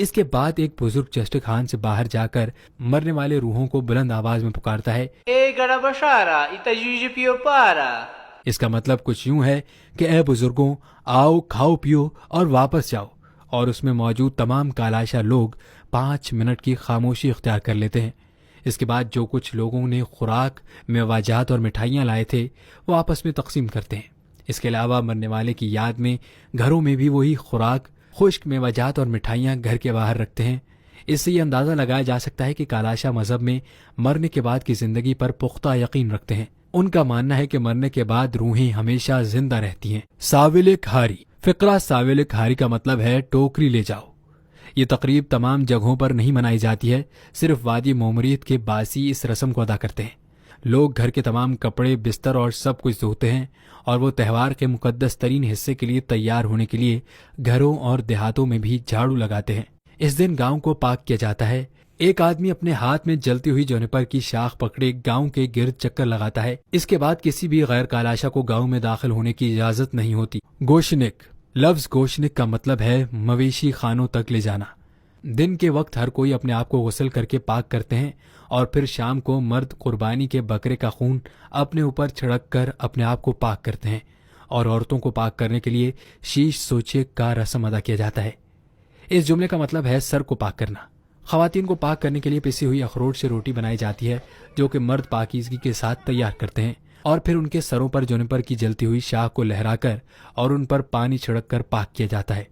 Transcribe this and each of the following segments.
اس کے بعد ایک بزرگ چشت خان سے باہر جا کر مرنے والے روحوں کو بلند آواز میں پکارتا ہے، اے گڑا بشارا اتجیج پیو پارا۔ اس کا مطلب کچھ یوں ہے کہ اے بزرگوں، آؤ، کھاؤ پیو اور واپس جاؤ، اور اس میں موجود تمام کالاشا لوگ 5 منٹ کی خاموشی اختیار کر لیتے ہیں۔ اس کے بعد جو کچھ لوگوں نے خوراک، میوہ اور مٹھائیاں لائے تھے وہ آپس میں تقسیم کرتے ہیں۔ اس کے علاوہ مرنے والے کی یاد میں گھروں میں بھی وہی خوراک، خشک میوہ اور مٹھائیاں گھر کے باہر رکھتے ہیں۔ اس سے یہ اندازہ لگایا جا سکتا ہے کہ کالاشا مذہب میں مرنے کے بعد کی زندگی پر پختہ یقین رکھتے ہیں۔ ان کا ماننا ہے کہ مرنے کے بعد روحیں ہمیشہ زندہ رہتی ہیں۔ ساول کھاری فقرہ ساول کھاری کا مطلب ہے ٹوکری لے جاؤ۔ یہ تقریب تمام جگہوں پر نہیں منائی جاتی ہے، صرف وادی مومریت کے باسی اس رسم کو ادا کرتے ہیں۔ لوگ گھر کے تمام کپڑے، بستر اور سب کچھ دھوتے ہیں اور وہ تہوار کے مقدس ترین حصے کے لیے تیار ہونے کے لیے گھروں اور دیہاتوں میں بھی جھاڑو لگاتے ہیں۔ اس دن گاؤں کو پاک کیا جاتا ہے۔ ایک آدمی اپنے ہاتھ میں جلتی ہوئی جونیپر کی شاخ پکڑے گاؤں کے گرد چکر لگاتا ہے۔ اس کے بعد کسی بھی غیر کالاشا کو گاؤں میں داخل ہونے کی اجازت نہیں ہوتی۔ گوشنک لفظ گوشنک کا مطلب ہے مویشی خانوں تک لے جانا۔ دن کے وقت ہر کوئی اپنے آپ کو غسل کر کے پاک کرتے ہیں اور پھر شام کو مرد قربانی کے بکرے کا خون اپنے اوپر چھڑک کر اپنے آپ کو پاک کرتے ہیں، اور عورتوں کو پاک کرنے کے لیے شیش سوچے کا رسم ادا کیا جاتا ہے۔ اس جملے کا مطلب ہے سر کو پاک کرنا۔ خواتین کو پاک کرنے کے لیے پسی ہوئی اخروٹ سے روٹی بنائی جاتی ہے جو کہ مرد پاکیزگی کے ساتھ تیار کرتے ہیں، اور پھر ان کے سروں پر جونیپر کی جلتی ہوئی شاخ کو لہرا کر اور ان پر پانی چھڑک کر پاک کیا جاتا ہے۔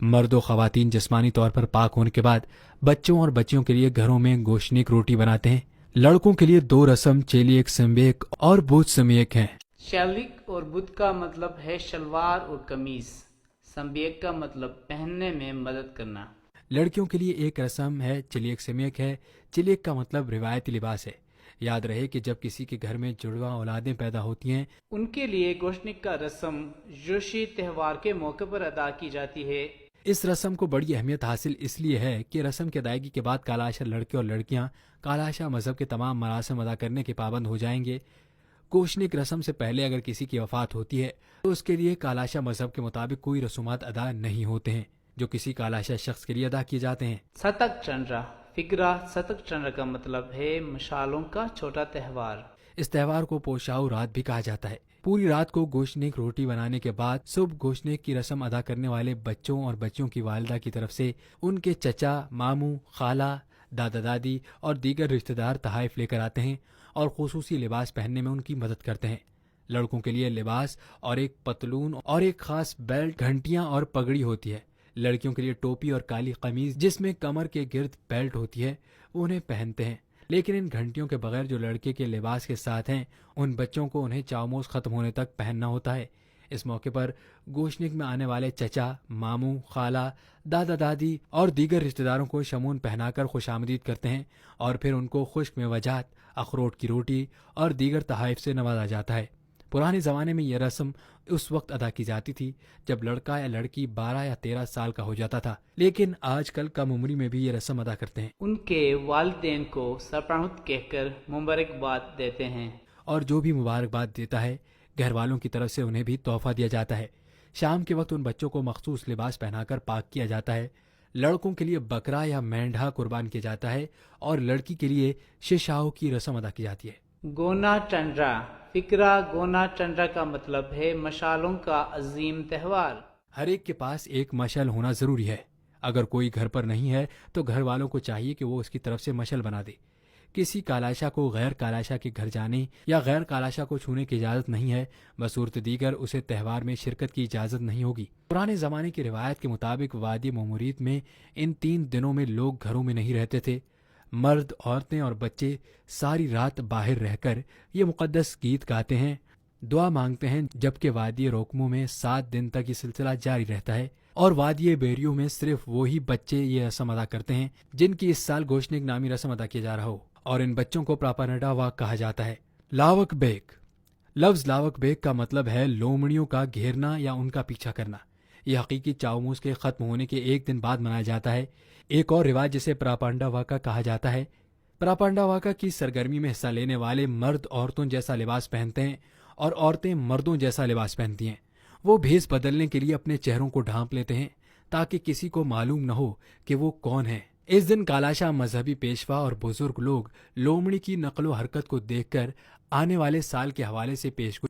مرد و خواتین جسمانی طور پر پاک ہونے کے بعد بچوں اور بچیوں کے لیے گھروں میں گوشنک روٹی بناتے ہیں۔ لڑکوں کے لیے 2 رسم چیلیک سمبیک اور بوت سمیک ہیں۔ شیلک اور بدھ کا مطلب ہے شلوار اور قمیص۔ سمبیک کا مطلب پہننے میں مدد کرنا۔ لڑکیوں کے لیے ایک رسم ہے چلیک سمیک ہے۔ چلیک کا مطلب روایتی لباس ہے۔ یاد رہے کہ جب کسی کے گھر میں جڑواں اولادیں پیدا ہوتی ہیں ان کے لیے گوشنک کا رسم جوشی تہوار کے موقع پر ادا کی جاتی ہے۔ اس رسم کو بڑی اہمیت حاصل اس لیے ہے کہ رسم کی ادائیگی کے بعد کالاشا لڑکے اور لڑکیاں کالاشا مذہب کے تمام مراسم ادا کرنے کے پابند ہو جائیں گے۔ گوشنک رسم سے پہلے اگر کسی کی وفات ہوتی ہے تو اس کے لیے کالاشا مذہب کے مطابق کوئی رسومات ادا نہیں ہوتے ہیں جو کسی کالاشا شخص کے لیے ادا کیے جاتے ہیں۔ ستک چندرا فقرہ ستک چندرا کا مطلب ہے مشالوں کا چھوٹا تہوار۔ اس تہوار کو پوشاؤ رات بھی کہا جاتا ہے۔ پوری رات کو گوشنک روٹی بنانے کے بعد صبح گوشنک کی رسم ادا کرنے والے بچوں اور بچیوں کی والدہ کی طرف سے ان کے چچا، ماموں، خالہ، دادا دادی اور دیگر رشتہ دار تحائف لے کر آتے ہیں اور خصوصی لباس پہننے میں ان کی مدد کرتے ہیں۔ لڑکوں کے لیے لباس اور ایک پتلون اور ایک خاص بیلٹ، گھنٹیاں اور پگڑی ہوتی ہے۔ لڑکیوں کے لیے ٹوپی اور کالی قمیض جس میں کمر کے گرد بیلٹ ہوتی ہے وہ انہیں پہنتے ہیں، لیکن ان گھنٹیوں کے بغیر جو لڑکے کے لباس کے ساتھ ہیں ان بچوں کو انہیں چاؤموس ختم ہونے تک پہننا ہوتا ہے۔ اس موقع پر گوشنک میں آنے والے چچا، ماموں، خالہ، دادا دادی اور دیگر رشتہ داروں کو شمون پہنا کر خوش آمدید کرتے ہیں اور پھر ان کو خشک میوہ، اخروٹ کی روٹی اور دیگر تحائف سے نوازا جاتا ہے۔ پرانے زمانے میں یہ رسم اس وقت ادا کی جاتی تھی جب لڑکا یا لڑکی 12 یا 13 سال کا ہو جاتا تھا، لیکن آج کل کم عمری میں بھی یہ رسم ادا کرتے ہیں ان کے والدین کو سرپرست کہہ کر مبارکباد دیتے ہیں، اور جو بھی مبارکباد دیتا ہے گھر والوں کی طرف سے انہیں بھی تحفہ دیا جاتا ہے۔ شام کے وقت ان بچوں کو مخصوص لباس پہنا کر پاک کیا جاتا ہے۔ لڑکوں کے لیے بکرا یا مینڈھا قربان کیا جاتا ہے اور لڑکی کے لیے ششاؤ کی رسم ادا کی جاتی ہے۔ گونا چندرا فقرہ گونا چندرا کا مطلب ہے مشالوں کا عظیم تہوار۔ ہر ایک کے پاس ایک مشعل ہونا ضروری ہے۔ اگر کوئی گھر پر نہیں ہے تو گھر والوں کو چاہیے کہ وہ اس کی طرف سے مشعل بنا دے۔ کسی کالاشا کو غیر کالاشا کے گھر جانے یا غیر کالاشا کو چھونے کی اجازت نہیں ہے، بصورت دیگر اسے تہوار میں شرکت کی اجازت نہیں ہوگی۔ پرانے زمانے کی روایت کے مطابق وادی مومریت میں ان 3 دنوں میں لوگ گھروں میں نہیں رہتے تھے۔ مرد، عورتیں اور بچے ساری رات باہر رہ کر یہ مقدس گیت گاتے ہیں، دعا مانگتے ہیں، جبکہ وادی روکموں میں 7 دن تک یہ سلسلہ جاری رہتا ہے، اور وادی بیریو میں صرف وہی بچے یہ رسم ادا کرتے ہیں جن کی اس سال گوشنک نامی رسم ادا کیا جا رہا ہو، اور ان بچوں کو پراپانڈا واک کہا جاتا ہے۔ لاوک بیک لفظ لاوک بیک کا مطلب ہے لومڑیوں کا گھیرنا یا ان کا پیچھا کرنا۔ یہ حقیقی چاؤموس کے ختم ہونے کے 1 دن بعد منایا جاتا ہے۔ ایک اور رواج جسے پراپانڈا واکا کہا جاتا ہے۔ پراپانڈا واکا کی سرگرمی میں حصہ لینے والے مرد عورتوں جیسا لباس پہنتے ہیں اور عورتیں مردوں جیسا لباس پہنتی ہیں۔ وہ بھیس بدلنے کے لیے اپنے چہروں کو ڈھانپ لیتے ہیں تاکہ کسی کو معلوم نہ ہو کہ وہ کون ہے۔ اس دن کالاشاہ مذہبی پیشوا اور بزرگ لوگ لومڑی کی نقل و حرکت کو دیکھ کر آنے والے سال کے حوالے سے پیشگوئی